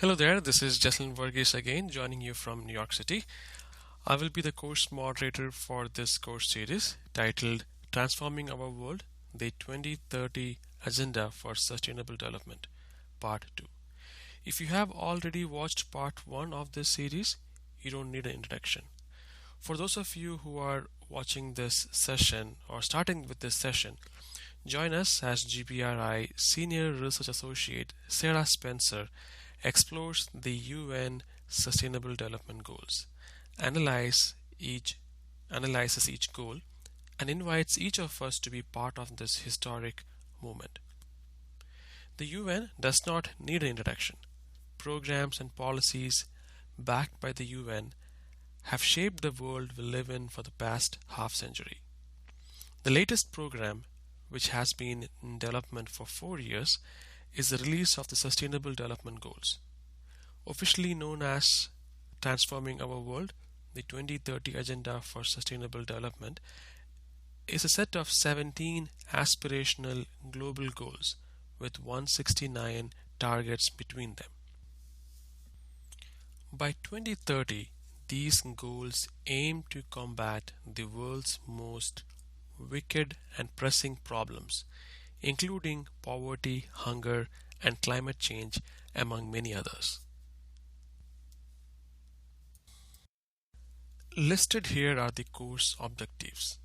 Hello there, this is Jesselyn Varghese again, joining you from New York City. I will be the course moderator for this course series titled Transforming Our World, the 2030 Agenda for Sustainable Development, Part 2. If you have already watched Part 1 of this series, you don't need an introduction. For those of you who are watching this session or starting with this session, join us as GBRI Senior Research Associate Sarah Spencer explores the UN Sustainable Development Goals, analyzes each goal, and invites each of us to be part of this historic movement. The UN does not need an introduction. Programs and policies backed by the UN have shaped the world we live in for the past half century. The latest program, which has been in development for 4 years, is the release of the Sustainable Development Goals. Officially known as Transforming Our World, the 2030 Agenda for Sustainable Development is a set of 17 aspirational global goals with 169 targets between them. By 2030, these goals aim to combat the world's most wicked and pressing problems, including poverty, hunger, and climate change, among many others. Listed here are the course objectives.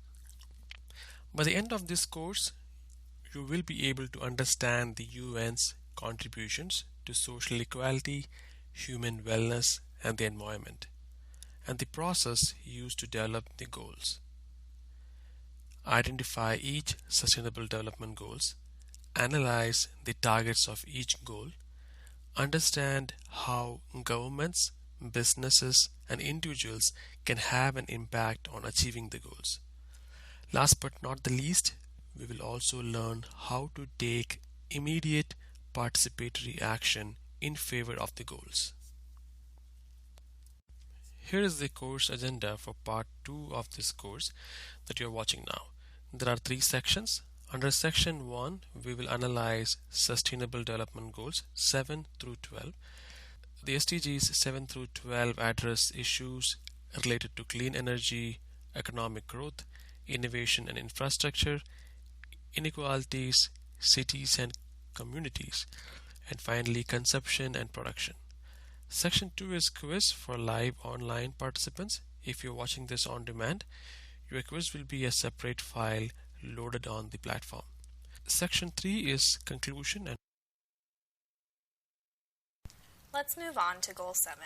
By the end of this course, you will be able to understand the UN's contributions to social equality, human wellness, and the environment, and the process used to develop the goals. Identify each Sustainable Development Goals, analyze the targets of each goal, understand how governments, businesses, and individuals can have an impact on achieving the goals. Last but not the least, we will also learn how to take immediate participatory action in favor of the goals. Here is the course agenda for part 2 of this course that you are watching now. There are 3 sections. Under section 1, we will analyze Sustainable Development Goals 7 through 12. The SDGs 7 through 12 address issues related to clean energy, economic growth, innovation and infrastructure, inequalities, cities and communities, and finally consumption and production. Section 2 is quiz for live online participants. If you're watching this on demand, your quiz will be a separate file loaded on the platform. Section 3 is conclusion and Let's move on to Goal 7.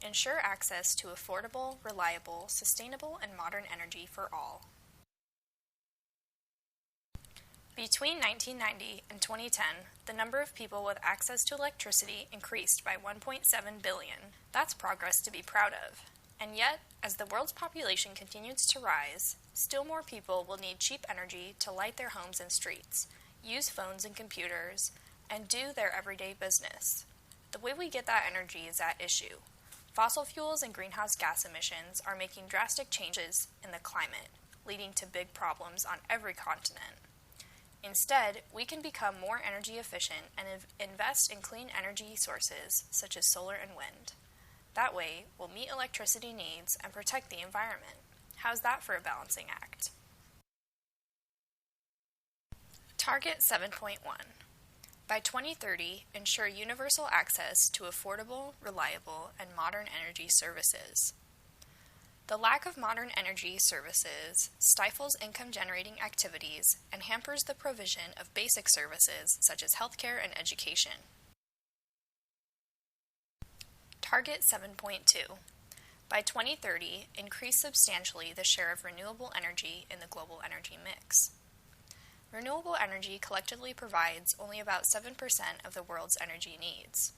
Ensure access to affordable, reliable, sustainable, and modern energy for all. Between 1990 and 2010, the number of people with access to electricity increased by 1.7 billion. That's progress to be proud of. And yet, as the world's population continues to rise, still more people will need cheap energy to light their homes and streets, use phones and computers, and do their everyday business. The way we get that energy is at issue. Fossil fuels and greenhouse gas emissions are making drastic changes in the climate, leading to big problems on every continent. Instead, we can become more energy efficient and invest in clean energy sources such as solar and wind. That way, we'll meet electricity needs and protect the environment. How's that for a balancing act? Target 7.1. By 2030, ensure universal access to affordable, reliable, and modern energy services. The lack of modern energy services stifles income-generating activities and hampers the provision of basic services such as healthcare and education. Target 7.2. By 2030, increase substantially the share of renewable energy in the global energy mix. Renewable energy collectively provides only about 7% of the world's energy needs.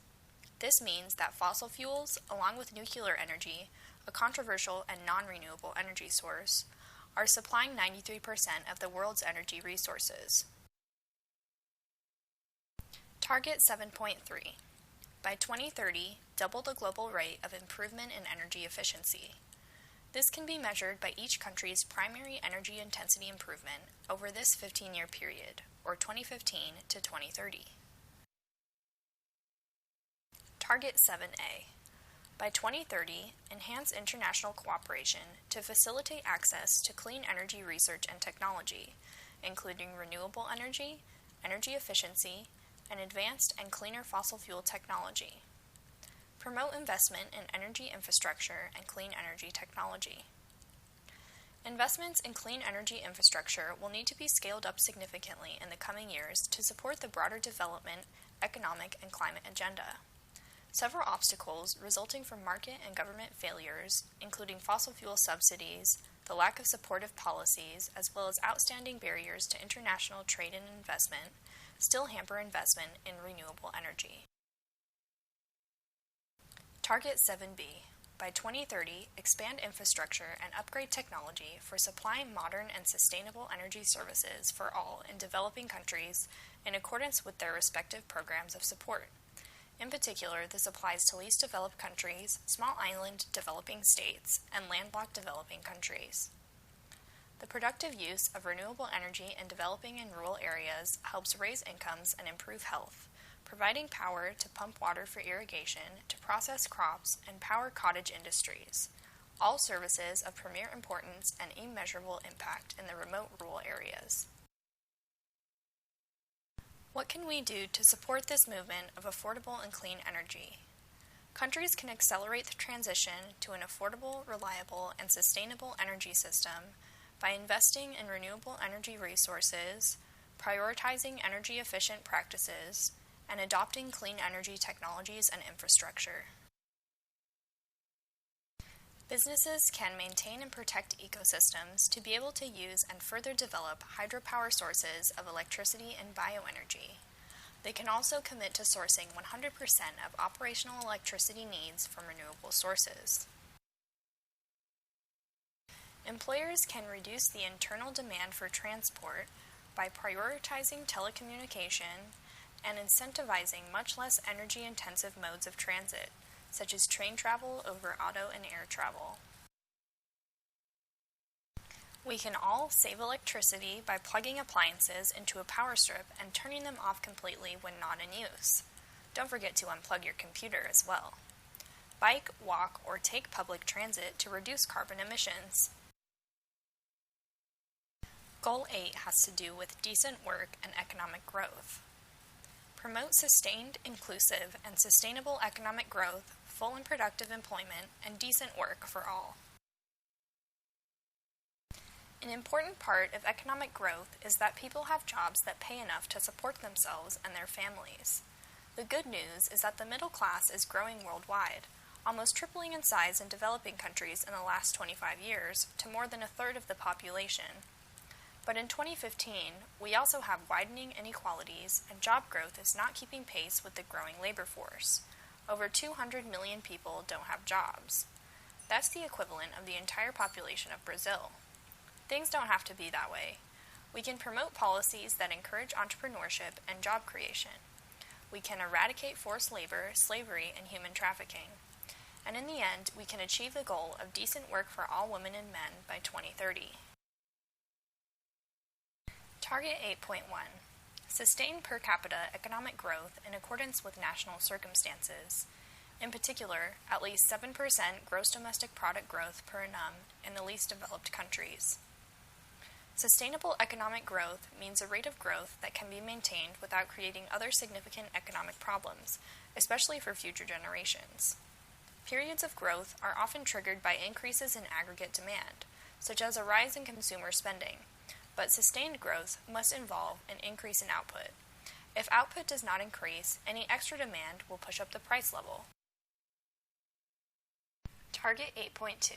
This means that fossil fuels, along with nuclear energy, a controversial and non-renewable energy source, are supplying 93% of the world's energy resources. Target 7.3. By 2030, double the global rate of improvement in energy efficiency. This can be measured by each country's primary energy intensity improvement over this 15-year period, or 2015 to 2030. Target 7A. By 2030, enhance international cooperation to facilitate access to clean energy research and technology, including renewable energy, energy efficiency, and advanced and cleaner fossil fuel technology. Promote investment in energy infrastructure and clean energy technology. Investments in clean energy infrastructure will need to be scaled up significantly in the coming years to support the broader development, economic, and climate agenda. Several obstacles resulting from market and government failures, including fossil fuel subsidies, the lack of supportive policies, as well as outstanding barriers to international trade and investment, still hamper investment in renewable energy. Target 7B. By 2030, expand infrastructure and upgrade technology for supplying modern and sustainable energy services for all in developing countries in accordance with their respective programs of support. In particular, this applies to least developed countries, small island developing states, and landlocked developing countries. The productive use of renewable energy in developing and rural areas helps raise incomes and improve health, providing power to pump water for irrigation, to process crops, and power cottage industries, all services of premier importance and immeasurable impact in the remote rural areas. What can we do to support this movement of affordable and clean energy? Countries can accelerate the transition to an affordable, reliable, and sustainable energy system by investing in renewable energy resources, prioritizing energy-efficient practices, and adopting clean energy technologies and infrastructure. Businesses can maintain and protect ecosystems to be able to use and further develop hydropower sources of electricity and bioenergy. They can also commit to sourcing 100% of operational electricity needs from renewable sources. Employers can reduce the internal demand for transport by prioritizing telecommunication and incentivizing much less energy-intensive modes of transit, such as train travel over auto and air travel. We can all save electricity by plugging appliances into a power strip and turning them off completely when not in use. Don't forget to unplug your computer as well. Bike, walk, or take public transit to reduce carbon emissions. Goal 8 has to do with decent work and economic growth. Promote sustained, inclusive, and sustainable economic growth, full and productive employment, and decent work for all. An important part of economic growth is that people have jobs that pay enough to support themselves and their families. The good news is that the middle class is growing worldwide, almost tripling in size in developing countries in the last 25 years to more than a third of the population. But in 2015, we also have widening inequalities, and job growth is not keeping pace with the growing labor force. Over 200 million people don't have jobs. That's the equivalent of the entire population of Brazil. Things don't have to be that way. We can promote policies that encourage entrepreneurship and job creation. We can eradicate forced labor, slavery, and human trafficking. And in the end, we can achieve the goal of decent work for all women and men by 2030. Target 8.1. Sustain per capita economic growth in accordance with national circumstances. In particular, at least 7% gross domestic product growth per annum in the least developed countries. Sustainable economic growth means a rate of growth that can be maintained without creating other significant economic problems, especially for future generations. Periods of growth are often triggered by increases in aggregate demand, such as a rise in consumer spending, but sustained growth must involve an increase in output. If output does not increase, any extra demand will push up the price level. Target 8.2.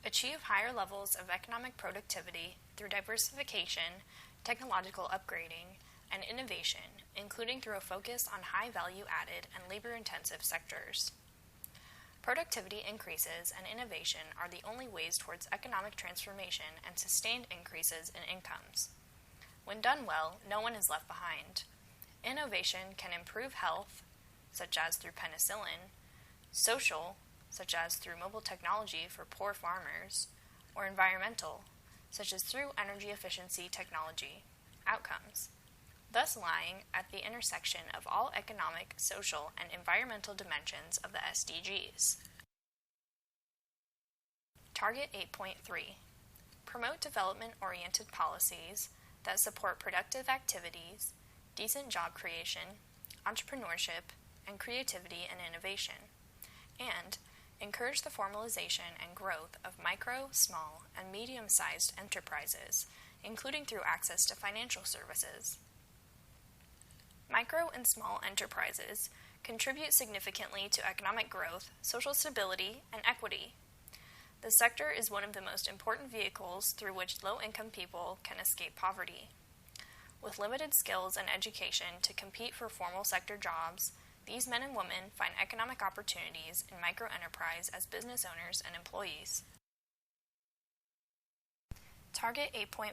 Achieve higher levels of economic productivity through diversification, technological upgrading, and innovation, including through a focus on high value-added and labor-intensive sectors. Productivity increases and innovation are the only ways towards economic transformation and sustained increases in incomes. When done well, no one is left behind. Innovation can improve health, such as through penicillin, social, such as through mobile technology for poor farmers, or environmental, such as through energy efficiency technology, outcomes. thus lying at the intersection of all economic, social, and environmental dimensions of the SDGs. Target 8.3. Promote development-oriented policies that support productive activities, decent job creation, entrepreneurship, and creativity and innovation, and encourage the formalization and growth of micro, small, and medium-sized enterprises, including through access to financial services. Micro and small enterprises contribute significantly to economic growth, social stability, and equity. The sector is one of the most important vehicles through which low-income people can escape poverty. With limited skills and education to compete for formal sector jobs, these men and women find economic opportunities in microenterprise as business owners and employees. Target 8.4.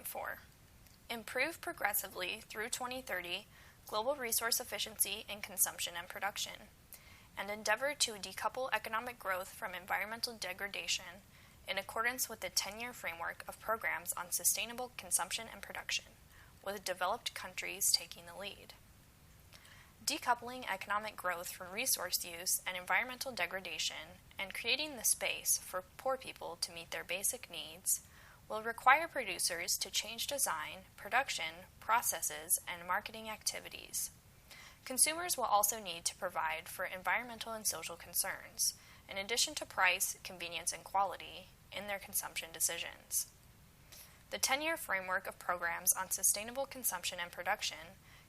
Improve progressively through 2030 global resource efficiency in consumption and production, and endeavor to decouple economic growth from environmental degradation in accordance with the 10-year framework of programs on sustainable consumption and production, with developed countries taking the lead. Decoupling economic growth from resource use and environmental degradation and creating the space for poor people to meet their basic needs will require producers to change design, production, processes, and marketing activities. Consumers will also need to provide for environmental and social concerns, in addition to price, convenience, and quality, in their consumption decisions. The 10-year framework of programs on sustainable consumption and production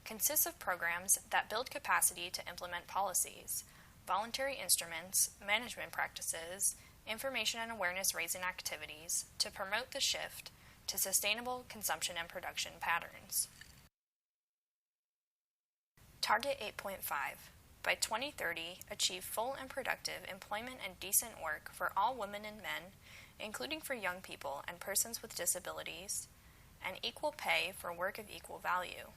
consists of programs that build capacity to implement policies, voluntary instruments, management practices, information and awareness raising activities to promote the shift to sustainable consumption and production patterns. Target 8.5. By 2030, achieve full and productive employment and decent work for all women and men, including for young people and persons with disabilities, and equal pay for work of equal value.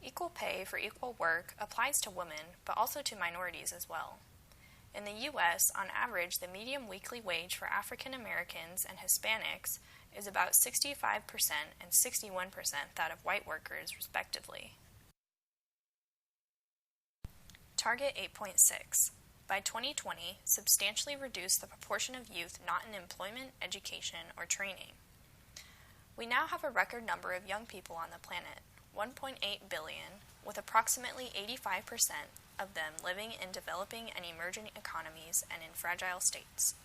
Equal pay for equal work applies to women, but also to minorities as well. In the U.S., on average, the median weekly wage for African Americans and Hispanics is about 65% and 61% that of white workers, respectively. Target 8.6. By 2020, substantially reduce the proportion of youth not in employment, education, or training. We now have a record number of young people on the planet, 1.8 billion, with approximately 85% of them living in developing and emerging economies and in fragile states.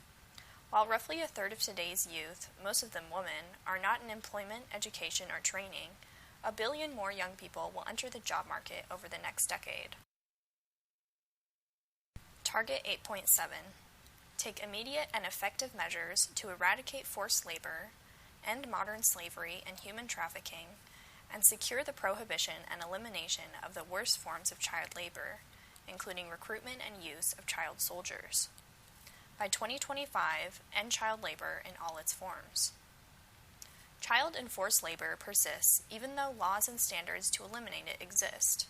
While roughly a third of today's youth, most of them women, are not in employment, education, or training, 1 billion more young people will enter the job market over the next decade. Target 8.7. Take immediate and effective measures to eradicate forced labor, end modern slavery and human trafficking, and secure the prohibition and elimination of the worst forms of child labor, including recruitment and use of child soldiers. By 2025, end child labor in all its forms. Child and forced labor persists even though laws and standards to eliminate it exist.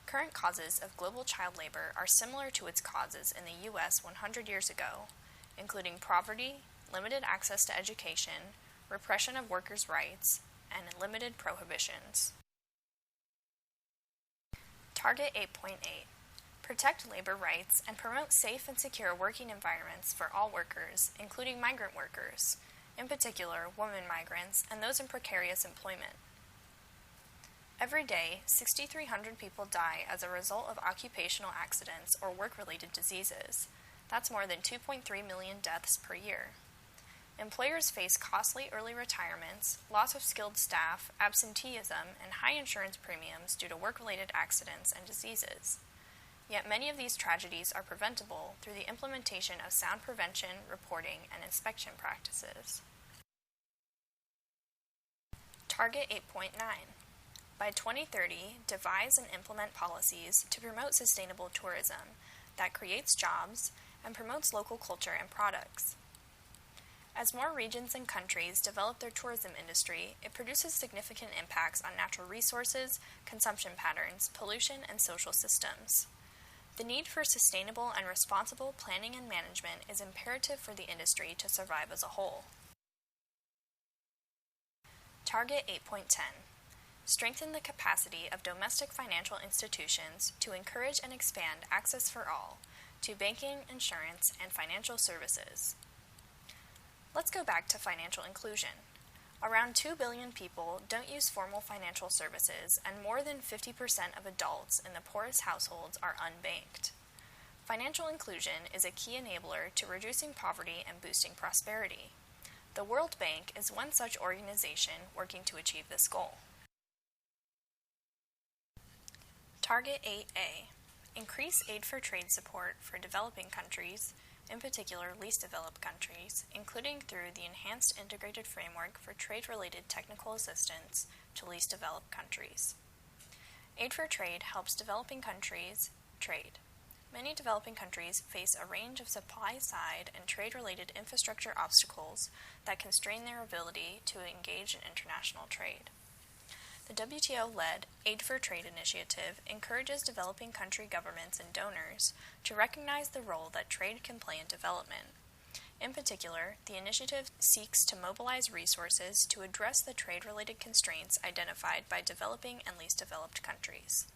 Current causes of global child labor are similar to its causes in the U.S. 100 years ago, including poverty, limited access to education, repression of workers' rights, and limited prohibitions. Target 8.8. Protect labor rights and promote safe and secure working environments for all workers, including migrant workers, in particular women migrants and those in precarious employment. Every day, 6,300 people die as a result of occupational accidents or work-related diseases. That's more than 2.3 million deaths per year. Employers face costly early retirements, loss of skilled staff, absenteeism, and high insurance premiums due to work-related accidents and diseases. Yet many of these tragedies are preventable through the implementation of sound prevention, reporting, and inspection practices. Target 8.9. By 2030, devise and implement policies to promote sustainable tourism that creates jobs and promotes local culture and products. As more regions and countries develop their tourism industry, it produces significant impacts on natural resources, consumption patterns, pollution, and social systems. The need for sustainable and responsible planning and management is imperative for the industry to survive as a whole. Target 8.10. strengthen the capacity of domestic financial institutions to encourage and expand access for all to banking, insurance, and financial services. Let's go back to financial inclusion. Around 2 billion people don't use formal financial services, and more than 50% of adults in the poorest households are unbanked. Financial inclusion is a key enabler to reducing poverty and boosting prosperity. The World Bank is one such organization working to achieve this goal. Target 8A. Increase aid for trade support for developing countries, in particular least developed countries, including through the Enhanced Integrated Framework for Trade-Related Technical Assistance to Least Developed Countries. Aid for trade helps developing countries trade. Many developing countries face a range of supply-side and trade-related infrastructure obstacles that constrain their ability to engage in international trade. The WTO-led Aid for Trade initiative encourages developing country governments and donors to recognize the role that trade can play in development. In particular, the initiative seeks to mobilize resources to address the trade-related constraints identified by developing and least developed countries.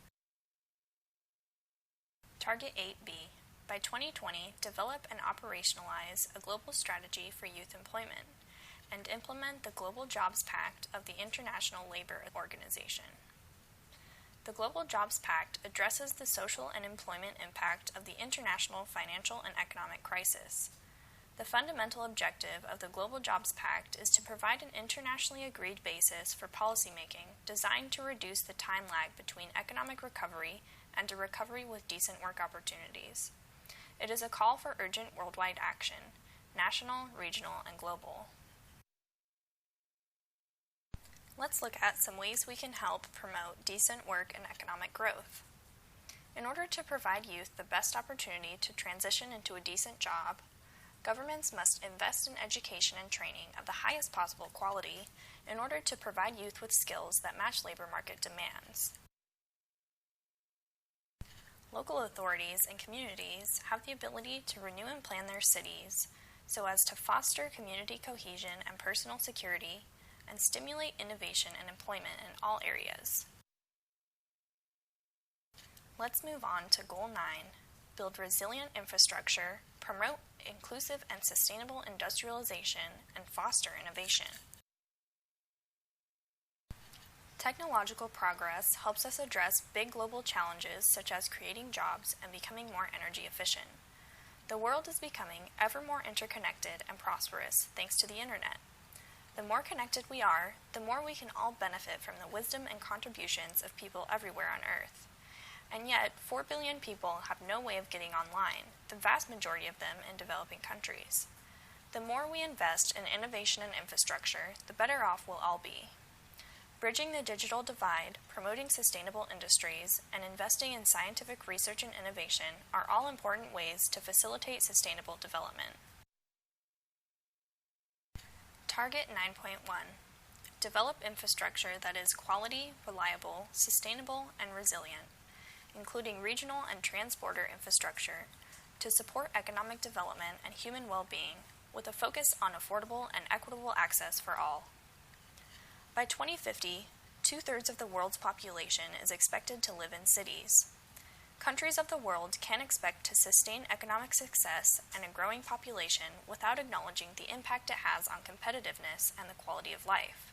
Target 8B. By 2020, develop and operationalize a global strategy for youth employment and implement the Global Jobs Pact of the International Labour Organization. The Global Jobs Pact addresses the social and employment impact of the international financial and economic crisis. The fundamental objective of the Global Jobs Pact is to provide an internationally agreed basis for policymaking designed to reduce the time lag between economic recovery and a recovery with decent work opportunities. It is a call for urgent worldwide action, national, regional, and global. Let's look at some ways we can help promote decent work and economic growth. In order to provide youth the best opportunity to transition into a decent job, governments must invest in education and training of the highest possible quality in order to provide youth with skills that match labor market demands. Local authorities and communities have the ability to renew and plan their cities so as to foster community cohesion and personal security and stimulate innovation and employment in all areas. Let's move on to Goal 9, build resilient infrastructure, promote inclusive and sustainable industrialization, and foster innovation. Technological progress helps us address big global challenges such as creating jobs and becoming more energy efficient. The world is becoming ever more interconnected and prosperous thanks to the internet. The more connected we are, the more we can all benefit from the wisdom and contributions of people everywhere on Earth. And yet, 4 billion people have no way of getting online, the vast majority of them in developing countries. The more we invest in innovation and infrastructure, the better off we'll all be. Bridging the digital divide, promoting sustainable industries, and investing in scientific research and innovation are all important ways to facilitate sustainable development. Target 9.1. Develop infrastructure that is quality, reliable, sustainable, and resilient, including regional and trans-border infrastructure, to support economic development and human well-being, with a focus on affordable and equitable access for all. By 2050, 2/3 of the world's population is expected to live in cities. Countries of the world can expect to sustain economic success and a growing population without acknowledging the impact it has on competitiveness and the quality of life.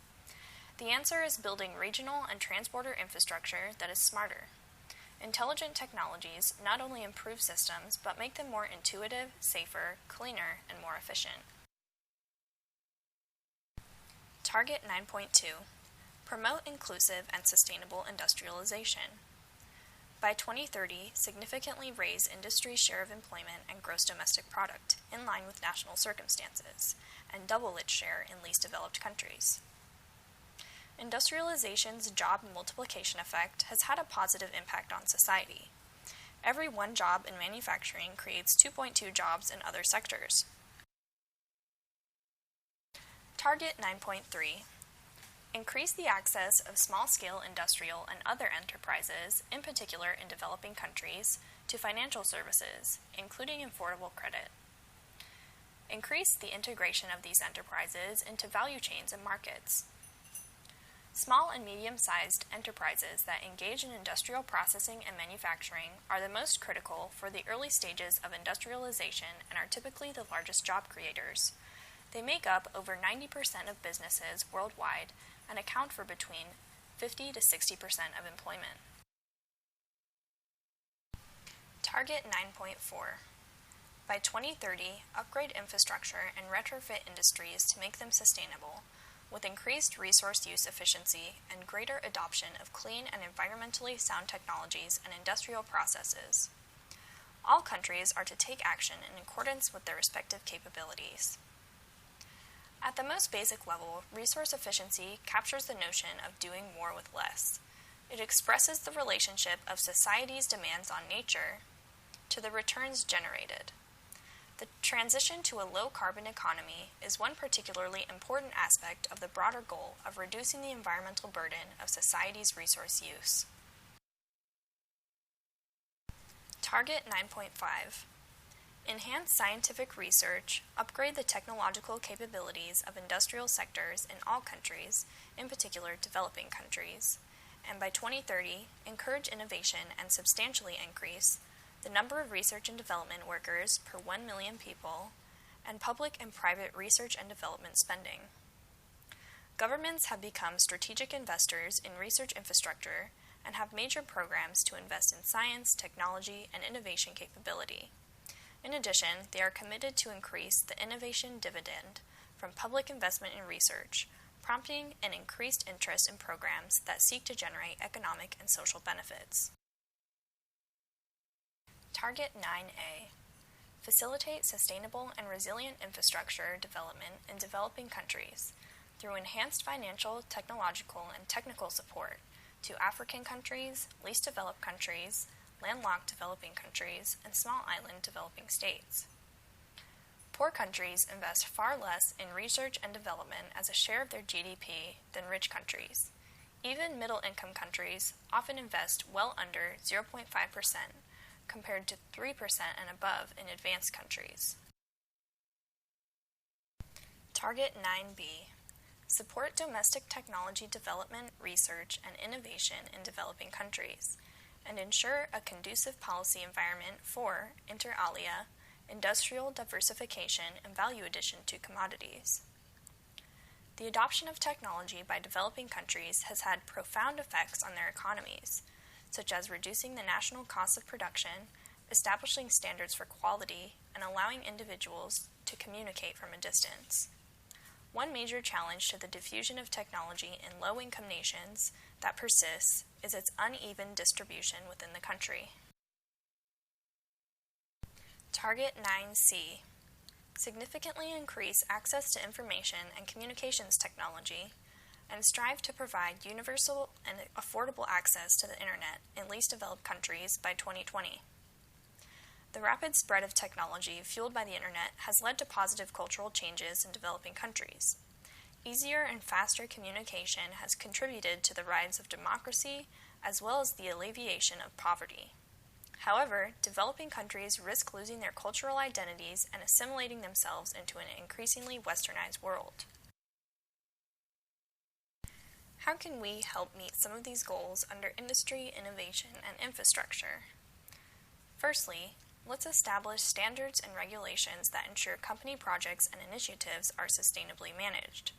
The answer is building regional and trans-border infrastructure that is smarter. Intelligent technologies not only improve systems, but make them more intuitive, safer, cleaner, and more efficient. Target 9.2. Promote inclusive and sustainable industrialization. By 2030, significantly raise industry's share of employment and gross domestic product in line with national circumstances, and double its share in least developed countries. Industrialization's job multiplication effect has had a positive impact on society. Every one job in manufacturing creates 2.2 jobs in other sectors. Target 9.3. Increase the access of small-scale industrial and other enterprises, in particular in developing countries, to financial services, including affordable credit. Increase the integration of these enterprises into value chains and markets. Small and medium-sized enterprises that engage in industrial processing and manufacturing are the most critical for the early stages of industrialization and are typically the largest job creators. They make up over 90% of businesses worldwide and account for between 50 to 60% of employment. Target 9.4. By 2030, upgrade infrastructure and retrofit industries to make them sustainable, with increased resource use efficiency and greater adoption of clean and environmentally sound technologies and industrial processes. All countries are to take action in accordance with their respective capabilities. At the most basic level, resource efficiency captures the notion of doing more with less. It expresses the relationship of society's demands on nature to the returns generated. The transition to a low-carbon economy is one particularly important aspect of the broader goal of reducing the environmental burden of society's resource use. Target 9.5. Enhance scientific research, upgrade the technological capabilities of industrial sectors in all countries, in particular developing countries, and by 2030, encourage innovation and substantially increase the number of research and development workers per 1 million people, and public and private research and development spending. Governments have become strategic investors in research infrastructure and have major programs to invest in science, technology, and innovation capability. In addition, they are committed to increase the innovation dividend from public investment in research, prompting an increased interest in programs that seek to generate economic and social benefits. Target 9A. Facilitate sustainable and resilient infrastructure development in developing countries through enhanced financial, technological, and technical support to African countries, least developed countries, landlocked developing countries, and small island developing states. Poor countries invest far less in research and development as a share of their GDP than rich countries. Even middle-income countries often invest well under 0.5%, compared to 3% and above in advanced countries. Target 9B. Support domestic technology development, research, and innovation in developing countries, and ensure a conducive policy environment for, inter alia, industrial diversification and value addition to commodities. The adoption of technology by developing countries has had profound effects on their economies, such as reducing the national cost of production, establishing standards for quality, and allowing individuals to communicate from a distance. One major challenge to the diffusion of technology in low-income nations that persists is its uneven distribution within the country. Target 9C. Significantly increase access to information and communications technology, and strive to provide universal and affordable access to the Internet in least developed countries by 2020. The rapid spread of technology fueled by the Internet has led to positive cultural changes in developing countries. Easier and faster communication has contributed to the rise of democracy as well as the alleviation of poverty. However, developing countries risk losing their cultural identities and assimilating themselves into an increasingly westernized world. How can we help meet some of these goals under industry, innovation, and infrastructure? Firstly, let's establish standards and regulations that ensure company projects and initiatives are sustainably managed.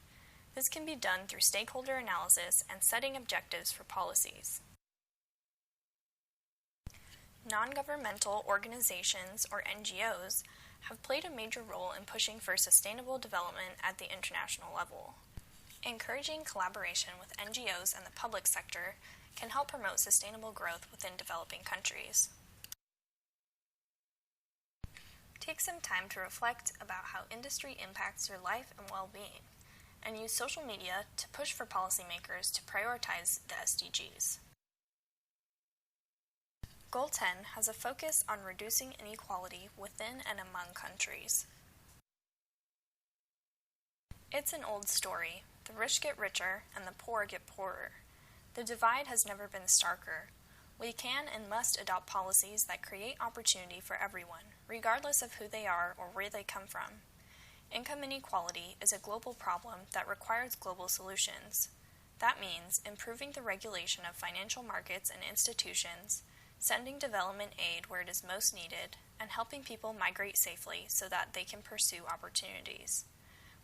This can be done through stakeholder analysis and setting objectives for policies. Non-governmental organizations, or NGOs, have played a major role in pushing for sustainable development at the international level. Encouraging collaboration with NGOs and the public sector can help promote sustainable growth within developing countries. Take some time to reflect about how industry impacts your life and well-being, and use social media to push for policymakers to prioritize the SDGs. Goal 10 has a focus on reducing inequality within and among countries. It's an old story. The rich get richer and the poor get poorer. The divide has never been starker. We can and must adopt policies that create opportunity for everyone, regardless of who they are or where they come from. Income inequality is a global problem that requires global solutions. That means improving the regulation of financial markets and institutions, sending development aid where it is most needed, and helping people migrate safely so that they can pursue opportunities.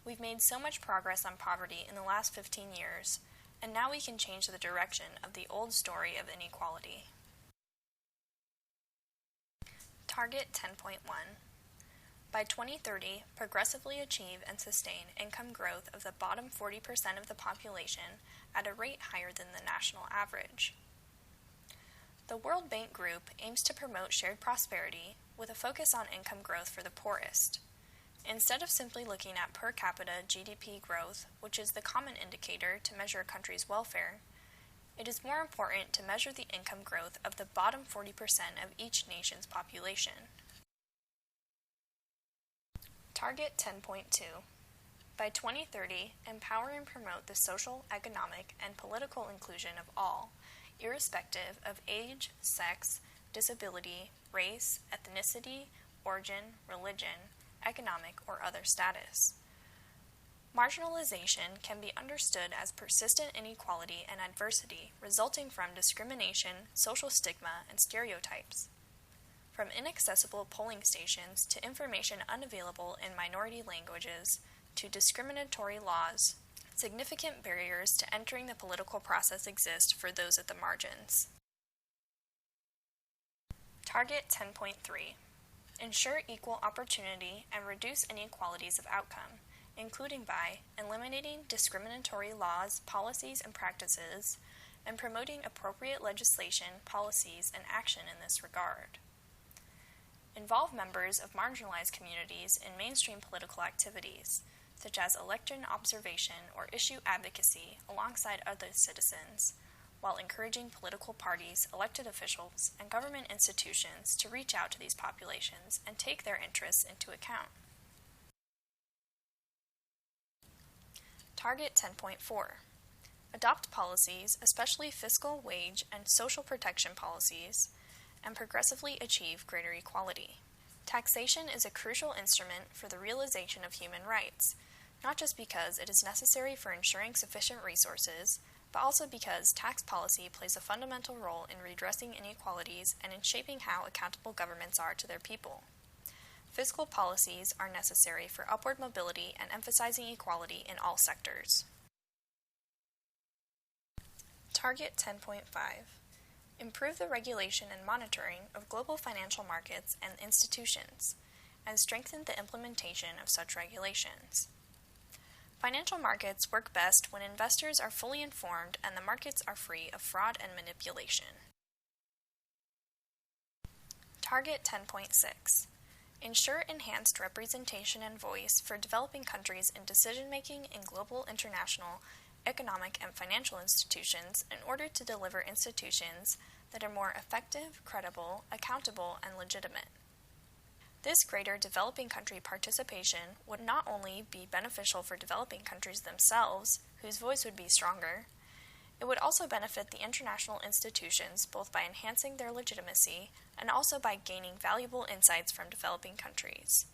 We've made so much progress on poverty in the last 15 years, and now we can change the direction of the old story of inequality. Target 10.1. By 2030, progressively achieve and sustain income growth of the bottom 40% of the population at a rate higher than the national average. The World Bank Group aims to promote shared prosperity with a focus on income growth for the poorest. Instead of simply looking at per capita GDP growth, which is the common indicator to measure a country's welfare, it is more important to measure the income growth of the bottom 40% of each nation's population. Target 10.2. By 2030, empower and promote the social, economic, and political inclusion of all, irrespective of age, sex, disability, race, ethnicity, origin, religion, economic, or other status. Marginalization can be understood as persistent inequality and adversity resulting from discrimination, social stigma, and stereotypes. From inaccessible polling stations to information unavailable in minority languages to discriminatory laws, significant barriers to entering the political process exist for those at the margins. Target 10.3. Ensure equal opportunity and reduce inequalities of outcome, including by eliminating discriminatory laws, policies, and practices, and promoting appropriate legislation, policies, and action in this regard. Involve members of marginalized communities in mainstream political activities, such as election observation or issue advocacy alongside other citizens, while encouraging political parties, elected officials, and government institutions to reach out to these populations and take their interests into account. Target 10.4. Adopt policies, especially fiscal, wage, and social protection policies, and progressively achieve greater equality. Taxation is a crucial instrument for the realization of human rights, not just because it is necessary for ensuring sufficient resources, but also because tax policy plays a fundamental role in redressing inequalities and in shaping how accountable governments are to their people. Fiscal policies are necessary for upward mobility and emphasizing equality in all sectors. Target 10.5. Improve the regulation and monitoring of global financial markets and institutions, and strengthen the implementation of such regulations. Financial markets work best when investors are fully informed and the markets are free of fraud and manipulation. Target 10.6. Ensure enhanced representation and voice for developing countries in decision-making in global, international, economic, and financial institutions in order to deliver institutions that are more effective, credible, accountable, and legitimate. This greater developing country participation would not only be beneficial for developing countries themselves, whose voice would be stronger, it would also benefit the international institutions both by enhancing their legitimacy and also by gaining valuable insights from developing countries.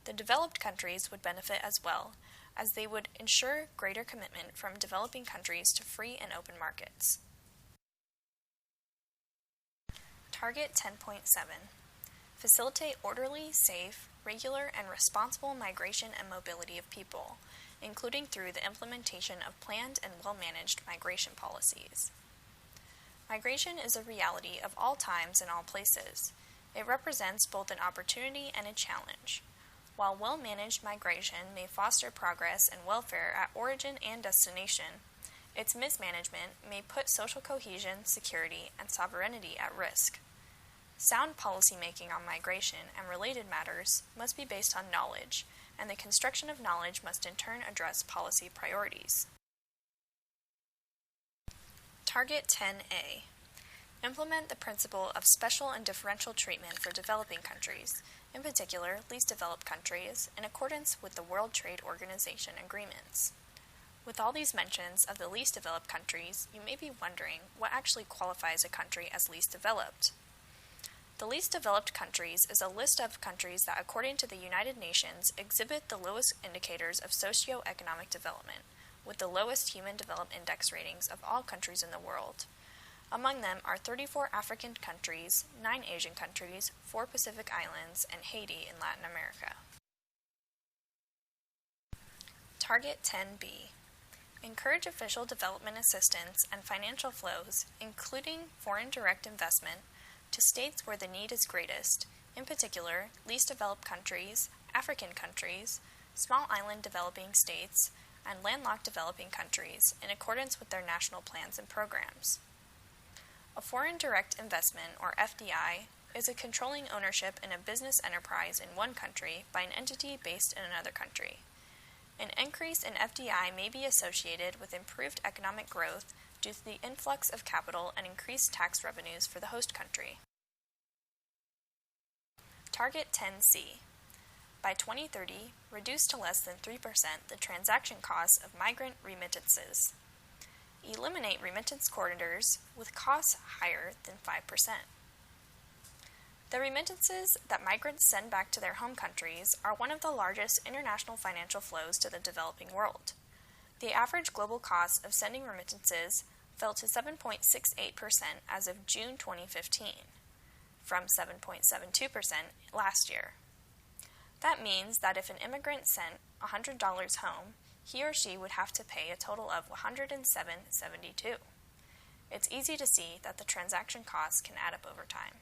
The developed countries would benefit as well, as they would ensure greater commitment from developing countries to free and open markets. Target 10.7. Facilitate orderly, safe, regular, and responsible migration and mobility of people, including through the implementation of planned and well-managed migration policies. Migration is a reality of all times and all places. It represents both an opportunity and a challenge. While well-managed migration may foster progress and welfare at origin and destination, its mismanagement may put social cohesion, security, and sovereignty at risk. Sound policymaking on migration and related matters must be based on knowledge, and the construction of knowledge must in turn address policy priorities. Target 10A. Implement the principle of special and differential treatment for developing countries, in particular least developed countries, in accordance with the World Trade Organization agreements. With all these mentions of the least developed countries, you may be wondering what actually qualifies a country as least developed. The least developed countries is a list of countries that, according to the United Nations, exhibit the lowest indicators of socio-economic development, with the lowest Human Development Index ratings of all countries in the world. Among them are 34 African countries, 9 Asian countries, 4 Pacific Islands, and Haiti in Latin America. Target 10B. Encourage official development assistance and financial flows, including foreign direct investment, to states where the need is greatest, in particular, least developed countries, African countries, small island developing states, and landlocked developing countries, in accordance with their national plans and programs. A foreign direct investment, or FDI, is a controlling ownership in a business enterprise in one country by an entity based in another country. An increase in FDI may be associated with improved economic growth due to the influx of capital and increased tax revenues for the host country. Target 10C. By 2030, reduce to less than 3% the transaction costs of migrant remittances. Eliminate remittance corridors with costs higher than 5%. The remittances that migrants send back to their home countries are one of the largest international financial flows to the developing world. The average global cost of sending remittances fell to 7.68% as of June 2015, from 7.72% last year. That means that if an immigrant sent $100 home, he or she would have to pay a total of $107.72. It's easy to see that the transaction costs can add up over time.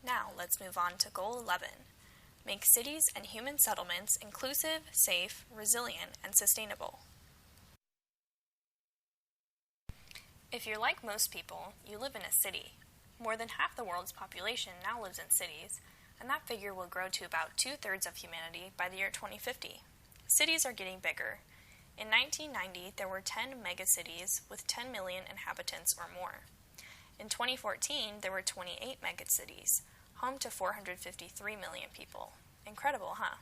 Now let's move on to Goal 11. Make cities and human settlements inclusive, safe, resilient, and sustainable. If you're like most people, you live in a city. More than half the world's population now lives in cities, and that figure will grow to about 2/3 of humanity by the year 2050. Cities are getting bigger. In 1990, there were 10 megacities with 10 million inhabitants or more. In 2014, there were 28 megacities, home to 453 million people. Incredible, huh?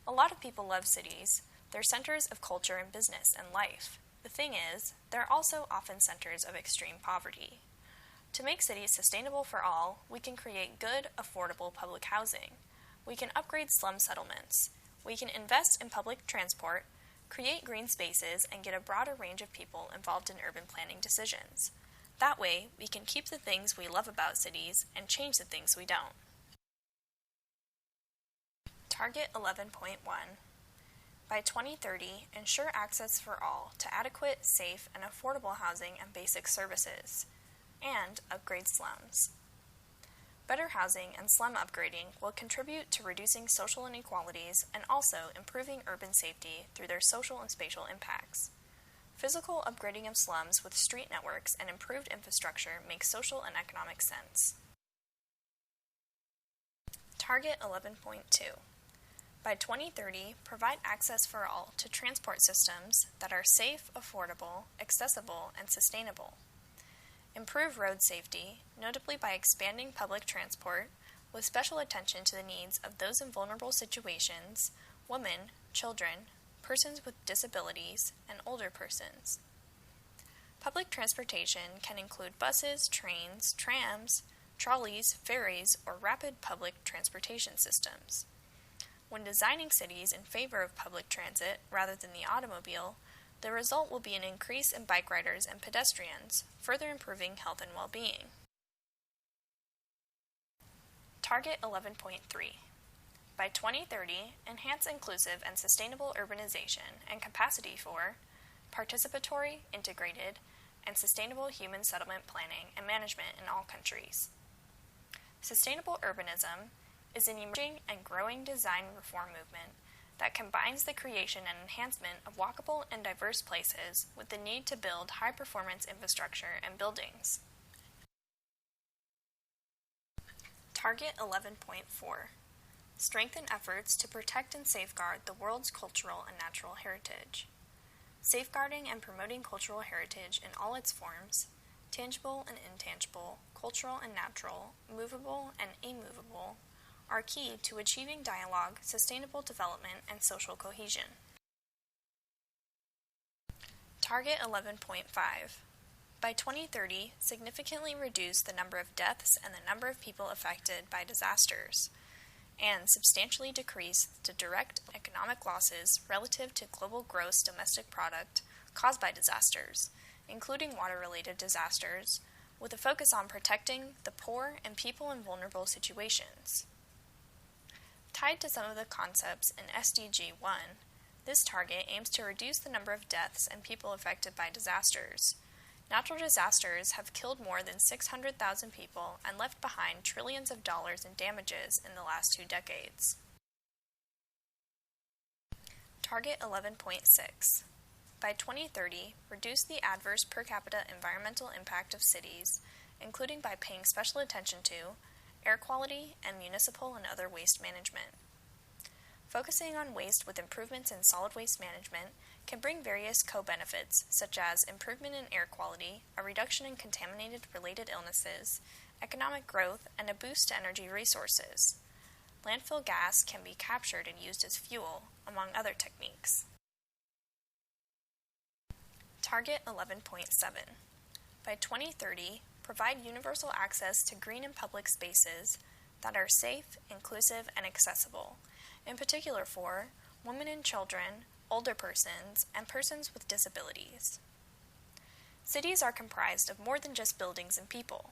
A lot of people love cities. They're centers of culture and business and life. The thing is, they're also often centers of extreme poverty. To make cities sustainable for all, we can create good, affordable public housing. We can upgrade slum settlements. We can invest in public transport, create green spaces, and get a broader range of people involved in urban planning decisions. That way, we can keep the things we love about cities and change the things we don't. Target 11.1. By 2030, ensure access for all to adequate, safe, and affordable housing and basic services, and upgrade slums. Better housing and slum upgrading will contribute to reducing social inequalities and also improving urban safety through their social and spatial impacts. Physical upgrading of slums with street networks and improved infrastructure makes social and economic sense. Target 11.2. By 2030, provide access for all to transport systems that are safe, affordable, accessible, and sustainable. Improve road safety, notably by expanding public transport, with special attention to the needs of those in vulnerable situations, women, children, persons with disabilities, and older persons. Public transportation can include buses, trains, trams, trolleys, ferries, or rapid public transportation systems. When designing cities in favor of public transit rather than the automobile, the result will be an increase in bike riders and pedestrians, further improving health and well-being. Target 11.3. By 2030, enhance inclusive and sustainable urbanization and capacity for participatory, integrated, and sustainable human settlement planning and management in all countries. Sustainable urbanism is an emerging and growing design reform movement that combines the creation and enhancement of walkable and diverse places with the need to build high-performance infrastructure and buildings. Target 11.4. Strengthen efforts to protect and safeguard the world's cultural and natural heritage. Safeguarding and promoting cultural heritage in all its forms, tangible and intangible, cultural and natural, movable and immovable, are key to achieving dialogue, sustainable development, and social cohesion. Target 11.5. By 2030, significantly reduce the number of deaths and the number of people affected by disasters. and substantially decrease the direct economic losses relative to global gross domestic product caused by disasters, including water-related disasters, with a focus on protecting the poor and people in vulnerable situations. Tied to some of the concepts in SDG 1, this target aims to reduce the number of deaths and people affected by disasters. Natural disasters have killed more than 600,000 people and left behind trillions of dollars in damages in the last 2 decades. Target 11.6. By 2030, reduce the adverse per capita environmental impact of cities, including by paying special attention to air quality and municipal and other waste management. Focusing on waste with improvements in solid waste management can bring various co-benefits, such as improvement in air quality, a reduction in contaminated related illnesses, economic growth, and a boost to energy resources. Landfill gas can be captured and used as fuel, among other techniques. Target 11.7. By 2030, provide universal access to green and public spaces that are safe, inclusive, and accessible, in particular for women and children, older persons, and persons with disabilities. Cities are comprised of more than just buildings and people.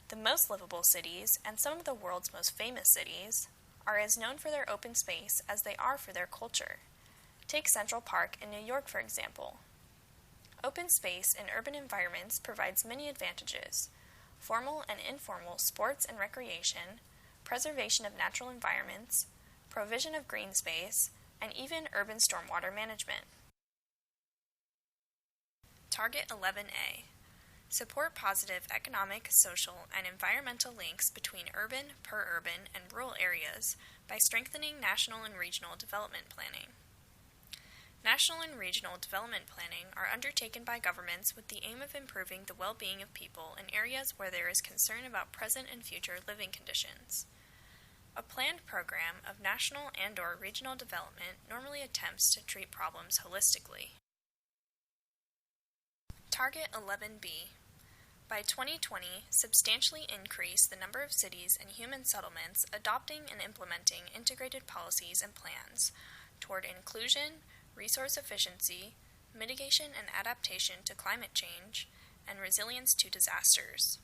The most livable cities, and some of the world's most famous cities, are as known for their open space as they are for their culture. Take Central Park in New York, for example. Open space in urban environments provides many advantages: formal and informal sports and recreation, preservation of natural environments, provision of green space, and even urban stormwater management. Target 11A. Support positive economic, social, and environmental links between urban, per-urban, and rural areas by strengthening national and regional development planning. National and regional development planning are undertaken by governments with the aim of improving the well-being of people in areas where there is concern about present and future living conditions. A planned program of national and/or regional development normally attempts to treat problems holistically. Target 11B. By 2020, substantially increase the number of cities and human settlements adopting and implementing integrated policies and plans toward inclusion, resource efficiency, mitigation and adaptation to climate change, and resilience to disasters.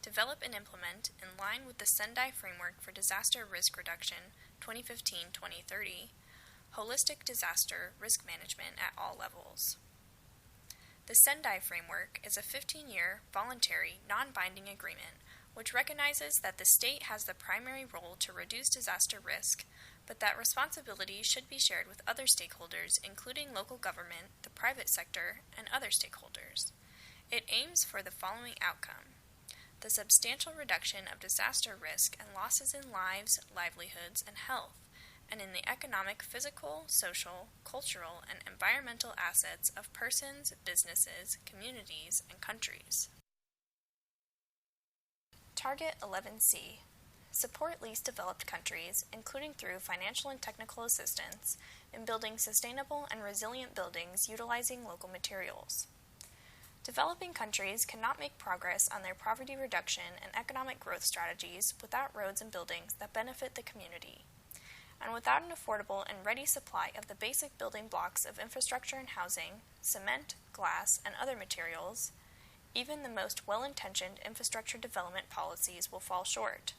Develop and implement, in line with the Sendai Framework for Disaster Risk Reduction 2015-2030, holistic disaster risk management at all levels. The Sendai Framework is a 15-year, voluntary, non-binding agreement which recognizes that the state has the primary role to reduce disaster risk, but that responsibility should be shared with other stakeholders, including local government, the private sector, and other stakeholders. It aims for the following outcome: the substantial reduction of disaster risk and losses in lives, livelihoods, and health, and in the economic, physical, social, cultural, and environmental assets of persons, businesses, communities, and countries. Target 11C. Support least developed countries, including through financial and technical assistance, in building sustainable and resilient buildings utilizing local materials. Developing countries cannot make progress on their poverty reduction and economic growth strategies without roads and buildings that benefit the community. And without an affordable and ready supply of the basic building blocks of infrastructure and housing, cement, glass, and other materials, even the most well-intentioned infrastructure development policies will fall short.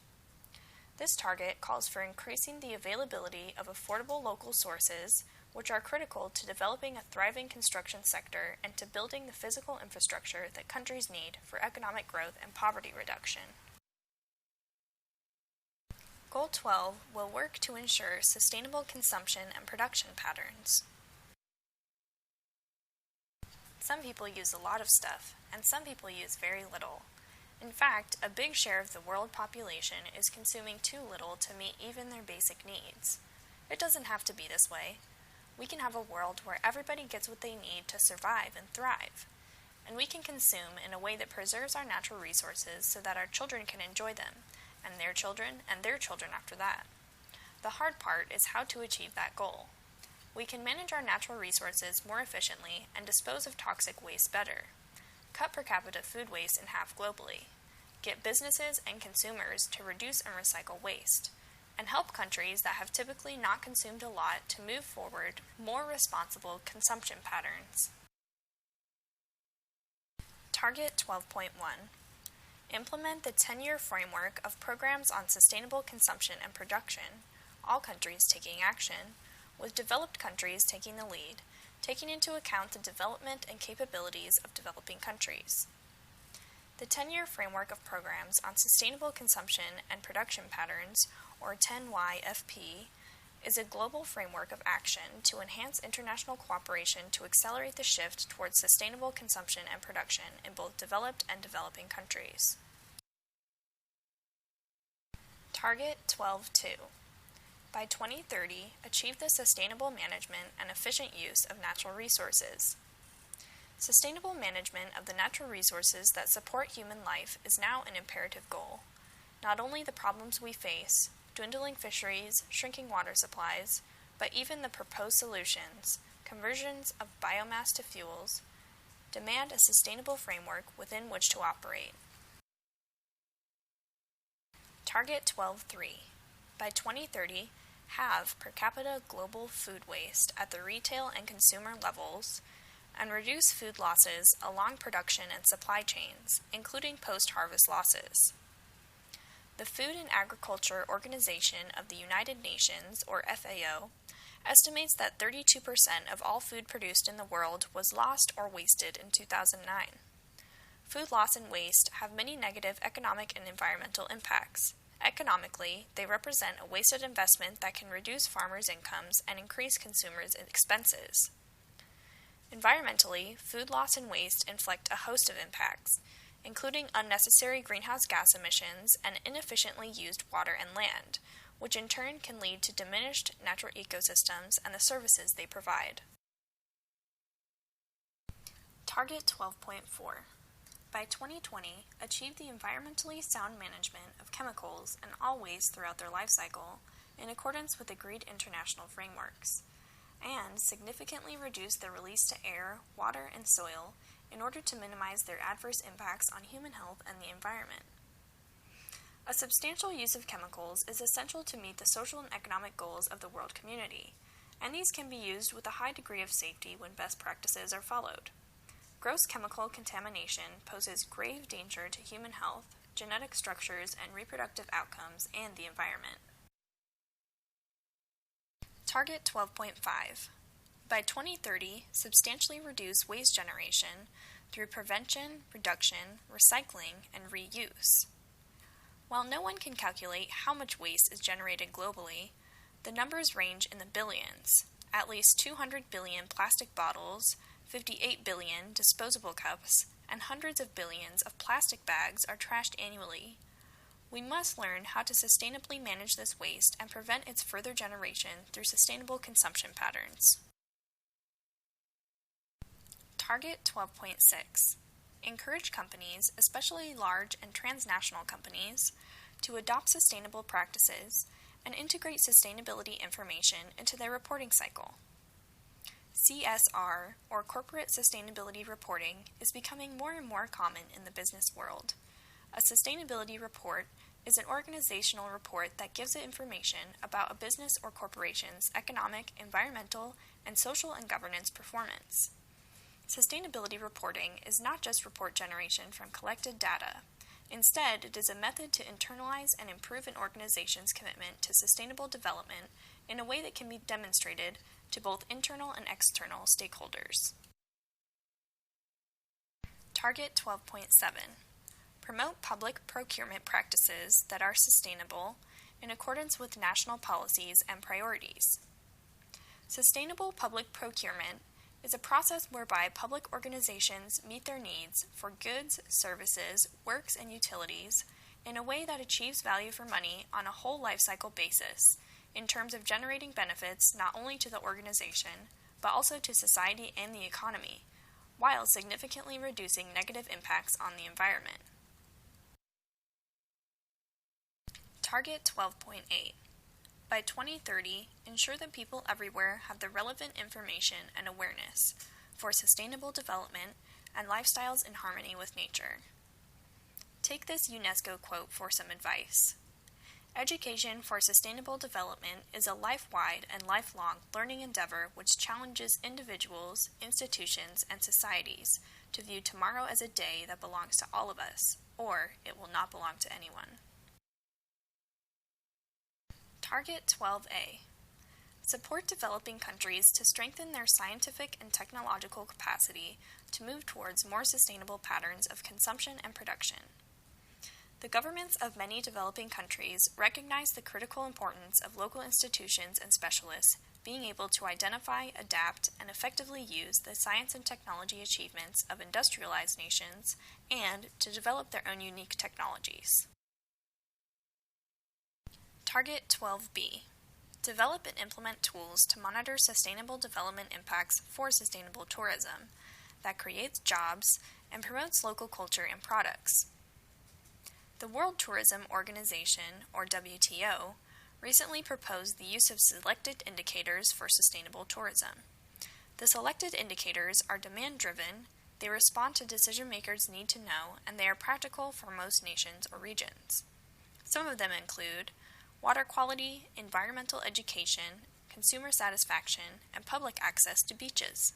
This target calls for increasing the availability of affordable local sources, which are critical to developing a thriving construction sector and to building the physical infrastructure that countries need for economic growth and poverty reduction. Goal 12 will work to ensure sustainable consumption and production patterns. Some people use a lot of stuff, and some people use very little. In fact, a big share of the world population is consuming too little to meet even their basic needs. It doesn't have to be this way. We can have a world where everybody gets what they need to survive and thrive. And we can consume in a way that preserves our natural resources so that our children can enjoy them, and their children after that. The hard part is how to achieve that goal. We can manage our natural resources more efficiently and dispose of toxic waste better. Cut per capita food waste in half globally. Get businesses and consumers to reduce and recycle waste. and help countries that have typically not consumed a lot to move forward more responsible consumption patterns. Target 12.1. Implement the 10-year framework of programs on sustainable consumption and production, all countries taking action, with developed countries taking the lead, taking into account the development and capabilities of developing countries. The 10-year framework of programs on sustainable consumption and production patterns, or 10YFP, is a global framework of action to enhance international cooperation to accelerate the shift towards sustainable consumption and production in both developed and developing countries. Target 12.2. By 2030, achieve the sustainable management and efficient use of natural resources. Sustainable management of the natural resources that support human life is now an imperative goal. Not only the problems we face, dwindling fisheries, shrinking water supplies, but even the proposed solutions, conversions of biomass to fuels, demand a sustainable framework within which to operate. Target 12.3. By 2030, halve per capita global food waste at the retail and consumer levels, and reduce food losses along production and supply chains, including post-harvest losses. The Food and Agriculture Organization of the United Nations, or FAO, estimates that 32% of all food produced in the world was lost or wasted in 2009. Food loss and waste have many negative economic and environmental impacts. Economically, they represent a wasted investment that can reduce farmers' incomes and increase consumers' expenses. Environmentally, food loss and waste inflict a host of impacts, including unnecessary greenhouse gas emissions and inefficiently used water and land, which in turn can lead to diminished natural ecosystems and the services they provide. Target 12.4. By 2020, achieve the environmentally sound management of chemicals and all waste throughout their life cycle in accordance with agreed international frameworks, and significantly reduce their release to air, water, and soil in order to minimize their adverse impacts on human health and the environment. A substantial use of chemicals is essential to meet the social and economic goals of the world community, and these can be used with a high degree of safety when best practices are followed. Gross chemical contamination poses grave danger to human health, genetic structures, and reproductive outcomes, and the environment. Target 12.5. By 2030, substantially reduce waste generation through prevention, reduction, recycling, and reuse. While no one can calculate how much waste is generated globally, the numbers range in the billions. At least 200 billion plastic bottles, 58 billion disposable cups, and hundreds of billions of plastic bags are trashed annually. We must learn how to sustainably manage this waste and prevent its further generation through sustainable consumption patterns. Target 12.6. Encourage companies, especially large and transnational companies, to adopt sustainable practices and integrate sustainability information into their reporting cycle. CSR, or corporate sustainability reporting, is becoming more and more common in the business world. A sustainability report is an organizational report that gives information about a business or corporation's economic, environmental, and social and governance performance. Sustainability reporting is not just report generation from collected data. Instead, it is a method to internalize and improve an organization's commitment to sustainable development in a way that can be demonstrated to both internal and external stakeholders. Target 12.7. Promote public procurement practices that are sustainable in accordance with national policies and priorities. Sustainable public procurement is a process whereby public organizations meet their needs for goods, services, works, and utilities in a way that achieves value for money on a whole life cycle basis in terms of generating benefits not only to the organization, but also to society and the economy, while significantly reducing negative impacts on the environment. Target 12.8. By 2030, ensure that people everywhere have the relevant information and awareness for sustainable development and lifestyles in harmony with nature. Take this UNESCO quote for some advice. Education for Sustainable Development is a life-wide and lifelong learning endeavor which challenges individuals, institutions, and societies to view tomorrow as a day that belongs to all of us, or it will not belong to anyone. Target 12A. Support developing countries to strengthen their scientific and technological capacity to move towards more sustainable patterns of consumption and production. The governments of many developing countries recognize the critical importance of local institutions and specialists being able to identify, adapt, and effectively use the science and technology achievements of industrialized nations and to develop their own unique technologies. Target 12B. Develop and implement tools to monitor sustainable development impacts for sustainable tourism that creates jobs and promotes local culture and products. The World Tourism Organization, or WTO, recently proposed the use of selected indicators for sustainable tourism. The selected indicators are demand-driven, they respond to decision-makers' need to know, and they are practical for most nations or regions. Some of them include water quality, environmental education, consumer satisfaction, and public access to beaches.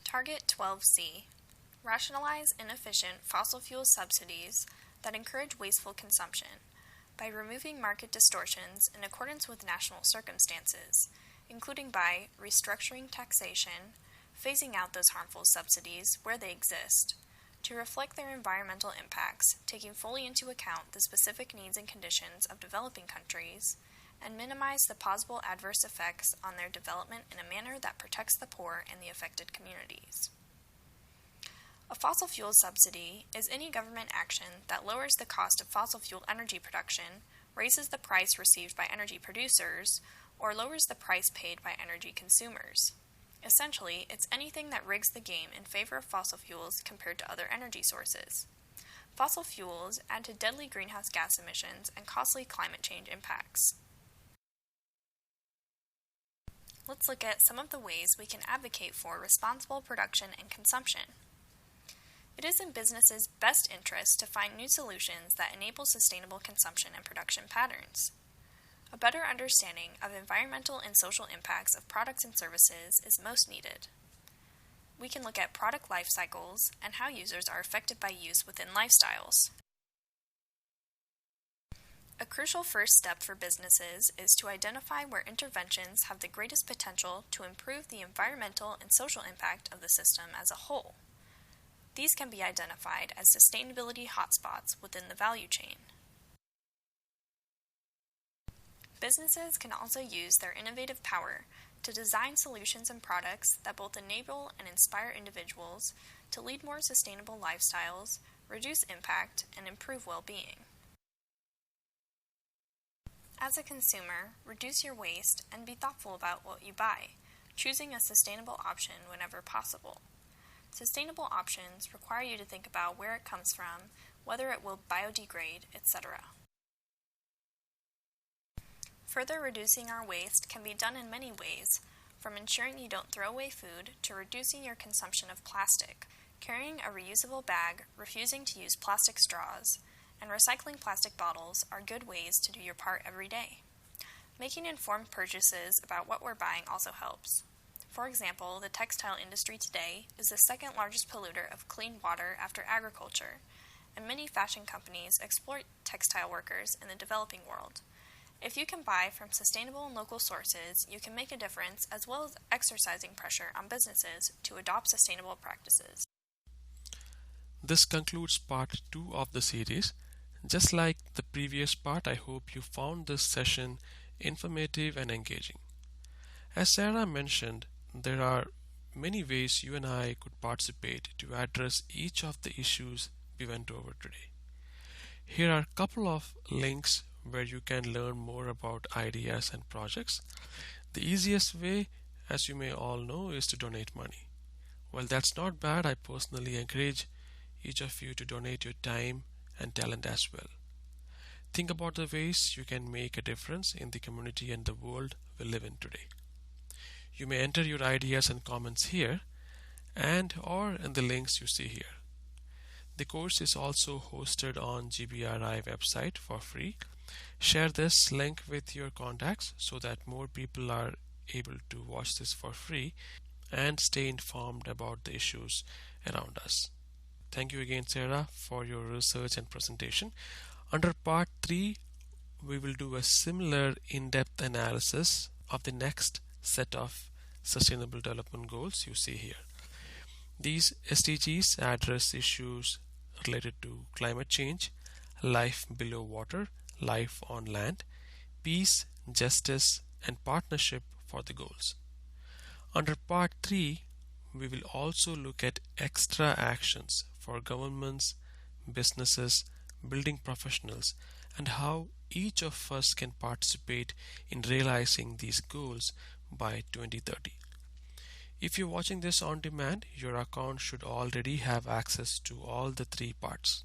Target 12C. Rationalize inefficient fossil fuel subsidies that encourage wasteful consumption by removing market distortions in accordance with national circumstances, including by restructuring taxation, phasing out those harmful subsidies where they exist, to reflect their environmental impacts, taking fully into account the specific needs and conditions of developing countries, and minimize the possible adverse effects on their development in a manner that protects the poor and the affected communities. A fossil fuel subsidy is any government action that lowers the cost of fossil fuel energy production, raises the price received by energy producers, or lowers the price paid by energy consumers. Essentially, it's anything that rigs the game in favor of fossil fuels compared to other energy sources. Fossil fuels add to deadly greenhouse gas emissions and costly climate change impacts. Let's look at some of the ways we can advocate for responsible production and consumption. It is in businesses' best interest to find new solutions that enable sustainable consumption and production patterns. A better understanding of environmental and social impacts of products and services is most needed. We can look at product life cycles and how users are affected by use within lifestyles. A crucial first step for businesses is to identify where interventions have the greatest potential to improve the environmental and social impact of the system as a whole. These can be identified as sustainability hotspots within the value chain. Businesses can also use their innovative power to design solutions and products that both enable and inspire individuals to lead more sustainable lifestyles, reduce impact, and improve well-being. As a consumer, reduce your waste and be thoughtful about what you buy, choosing a sustainable option whenever possible. Sustainable options require you to think about where it comes from, whether it will biodegrade, etc. Further reducing our waste can be done in many ways, from ensuring you don't throw away food to reducing your consumption of plastic, carrying a reusable bag, refusing to use plastic straws, and recycling plastic bottles are good ways to do your part every day. Making informed purchases about what we're buying also helps. For example, the textile industry today is the second largest polluter of clean water after agriculture, and many fashion companies exploit textile workers in the developing world. If you can buy from sustainable and local sources, you can make a difference as well as exercising pressure on businesses to adopt sustainable practices. This concludes part 2 of the series. Just like the previous part, I hope you found this session informative and engaging. As Sarah mentioned, there are many ways you and I could participate to address each of the issues we went over today. Here are a couple of links where you can learn more about ideas and projects. The easiest way, as you may all know, is to donate money. While that's not bad, I personally encourage each of you to donate your time and talent as well. Think about the ways you can make a difference in the community and the world we live in today. You may enter your ideas and comments here and or in the links you see here. The course is also hosted on GBRI website for free. Share this link with your contacts so that more people are able to watch this for free and stay informed about the issues around us. Thank you again, Sarah, for your research and presentation. Under part 3, we will do a similar in-depth analysis of the next set of Sustainable Development Goals you see here. These SDGs address issues related to climate change, life below water, life on land, peace, justice, and partnership for the goals. Under part 3, we will also look at extra actions for governments, businesses, building professionals, and how each of us can participate in realizing these goals by 2030. If you're watching this on demand, your account should already have access to all the 3 parts.